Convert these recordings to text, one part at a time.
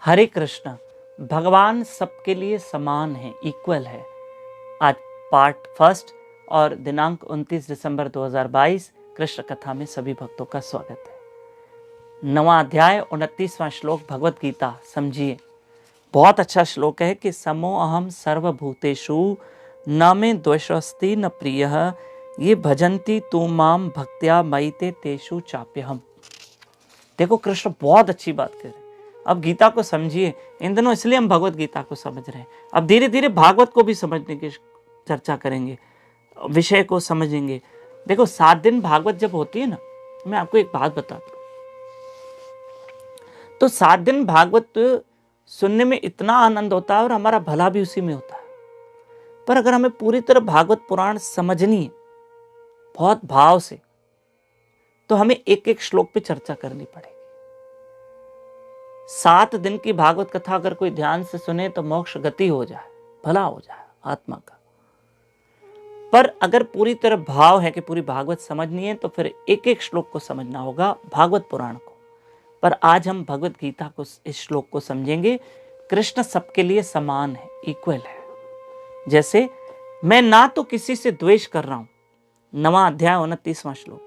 हरे कृष्णा। भगवान सबके लिए समान है, इक्वल है। आज पार्ट फर्स्ट और दिनांक 29 दिसंबर 2022 कृष्ण कथा में सभी भक्तों का स्वागत है। 9वां अध्याय 29वां श्लोक भगवत गीता समझिए। बहुत अच्छा श्लोक है कि समो अहम सर्वभूतेषु न मे द्वेषस्ति न प्रियः ये भजन्ति तू माम भक्त्या मयि ते तेषु चाप्यहम्। देखो कृष्ण बहुत अच्छी बात कर रहे हैं। अब गीता को समझिए। इन दिनों इसलिए हम भगवत गीता को समझ रहे हैं। अब धीरे धीरे भागवत को भी समझने की चर्चा करेंगे, विषय को समझेंगे। देखो 7 दिन भागवत जब होती है ना, मैं आपको एक बात बताता हूँ। तो 7 दिन भागवत सुनने में इतना आनंद होता है और हमारा भला भी उसी में होता है। पर अगर हमें पूरी तरह भागवत पुराण समझनी है बहुत भाव से, तो हमें एक एक श्लोक पे चर्चा करनी पड़ेगी। 7 दिन की भागवत कथा अगर कोई ध्यान से सुने तो मोक्ष गति हो जाए, भला हो जाए आत्मा का। पर अगर पूरी तरह भाव है कि पूरी भागवत समझनी है तो फिर एक एक श्लोक को समझना होगा, भागवत पुराण को। पर आज हम भगवत गीता को, इस श्लोक को समझेंगे। कृष्ण सबके लिए समान है, इक्वल है। जैसे मैं ना तो किसी से द्वेष कर रहा हूं, 9वां अध्याय 29वां श्लोक,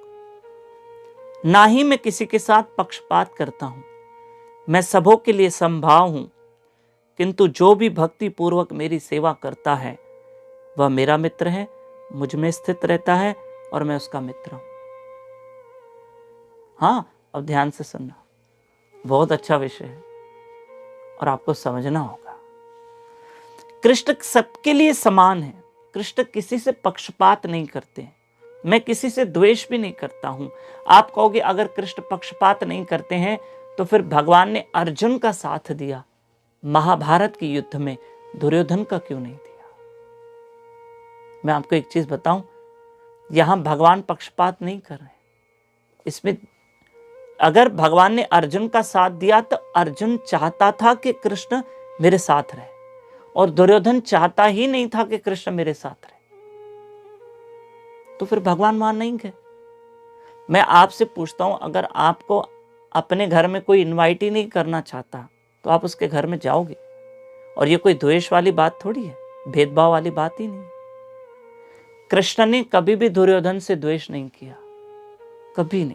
ना ही मैं किसी के साथ पक्षपात करता हूं। मैं सबों के लिए समभाव हूं, किंतु जो भी भक्ति पूर्वक मेरी सेवा करता है वह मेरा मित्र है, मुझ में स्थित रहता है और मैं उसका मित्र हूं। हाँ, अब ध्यान से सुनना, बहुत अच्छा विषय है और आपको समझना होगा। कृष्ण सबके लिए समान है। कृष्ण किसी से पक्षपात नहीं करते हैं। मैं किसी से द्वेष भी नहीं करता हूं। आप कहोगे अगर कृष्ण पक्षपात नहीं करते हैं तो फिर भगवान ने अर्जुन का साथ दिया महाभारत के युद्ध में, दुर्योधन का क्यों नहीं दिया? मैं आपको एक चीज बताऊं, यहां भगवान पक्षपात नहीं कर रहे हैं। इसमें अगर भगवान ने अर्जुन का साथ दिया तो अर्जुन चाहता था कि कृष्ण मेरे साथ रहे, और दुर्योधन चाहता ही नहीं था कि कृष्ण मेरे साथ रहे। तो फिर भगवान वहां नहीं गए। मैं आपसे पूछता हूं, अगर आपको अपने घर में कोई इनवाइट ही नहीं करना चाहता तो आप उसके घर में जाओगे? और ये कोई द्वेष वाली बात थोड़ी है, भेदभाव वाली बात ही नहीं। कृष्ण ने कभी भी दुर्योधन से द्वेष नहीं किया, कभी नहीं।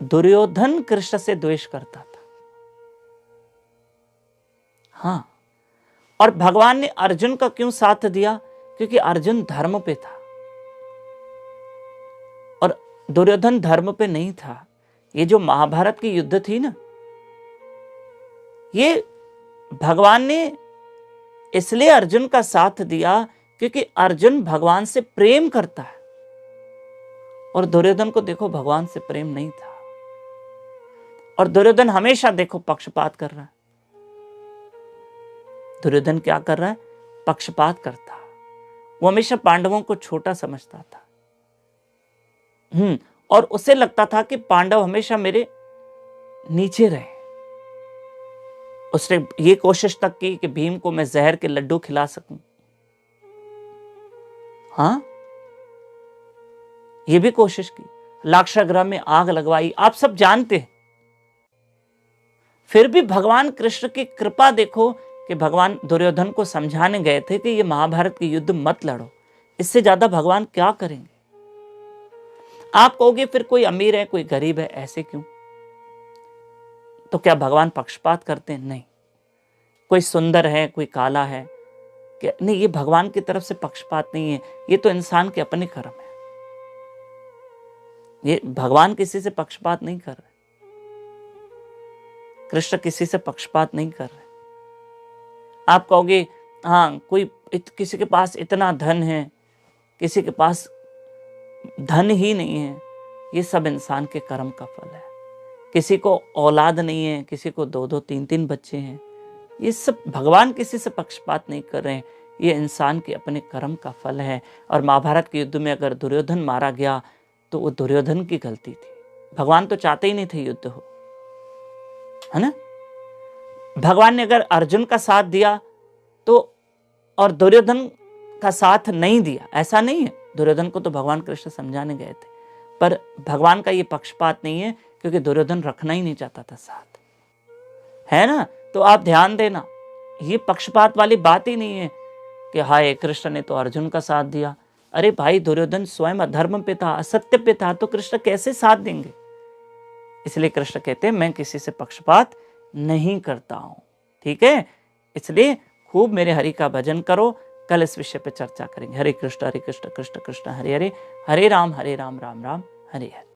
दुर्योधन कृष्ण से द्वेष करता था। हाँ, और भगवान ने अर्जुन का क्यों साथ दिया? क्योंकि अर्जुन धर्म पे था और दुर्योधन धर्म पे नहीं था। ये जो महाभारत की युद्ध थी ना, ये भगवान ने इसलिए अर्जुन का साथ दिया क्योंकि अर्जुन भगवान से प्रेम करता है, और दुर्योधन को देखो भगवान से प्रेम नहीं था। और दुर्योधन हमेशा देखो पक्षपात कर रहा है। दुर्योधन क्या कर रहा है? पक्षपात करता। वो हमेशा पांडवों को छोटा समझता था। और उसे लगता था कि पांडव हमेशा मेरे नीचे रहे। उसने ये कोशिश तक की कि भीम को मैं जहर के लड्डू खिला सकूं। हाँ, ये भी कोशिश की। लाक्षागृह में आग लगवाई, आप सब जानते हैं। फिर भी भगवान कृष्ण की कृपा देखो कि भगवान दुर्योधन को समझाने गए थे कि ये महाभारत की युद्ध मत लड़ो। इससे ज्यादा भगवान क्या करेंगे? आप कहोगे फिर कोई अमीर है कोई गरीब है, ऐसे क्यों? तो क्या भगवान पक्षपात करते हैं? नहीं। कोई सुंदर है कोई काला है, क्या नहीं, ये भगवान की तरफ से पक्षपात नहीं है। ये तो इंसान के अपने कर्म है। ये भगवान किसी से पक्षपात नहीं कर रहे। कृष्ण किसी से पक्षपात नहीं कर रहे। आप कहोगे हाँ, कोई किसी के पास इतना धन है, किसी के पास धन ही नहीं है। ये सब इंसान के कर्म का फल है। किसी को औलाद नहीं है, किसी को 2-2 3-3 बच्चे हैं। ये सब भगवान किसी से पक्षपात नहीं कर रहे हैं। ये इंसान के अपने कर्म का फल है। और महाभारत के युद्ध में अगर दुर्योधन मारा गया तो वो दुर्योधन की गलती थी। भगवान तो चाहते ही नहीं थे युद्ध हो, है ना? भगवान ने अगर अर्जुन का साथ दिया तो, और दुर्योधन का साथ नहीं दिया, ऐसा नहीं है। दुर्योधन को तो भगवान कृष्ण समझाने गए थे, पर भगवान का ये पक्षपात नहीं है क्योंकि दुर्योधन रखना ही नहीं चाहता था साथ। है ना। तो आप ध्यान देना, ये पक्षपात वाली बात ही नहीं है कि हाय कृष्ण ने तो अर्जुन का साथ दिया। अरे भाई, दुर्योधन स्वयं अधर्म पे था, असत्य पे था, तो कृष्ण कैसे साथ देंगे। इसलिए कृष्ण कहते हैं मैं किसी से पक्षपात नहीं करता हूं। ठीक है, इसलिए खूब मेरे हरि का भजन करो। कल इस विषय पे चर्चा करेंगे। हरे कृष्ण कृष्ण कृष्ण हरे हरे, हरे राम राम राम हरे हरे।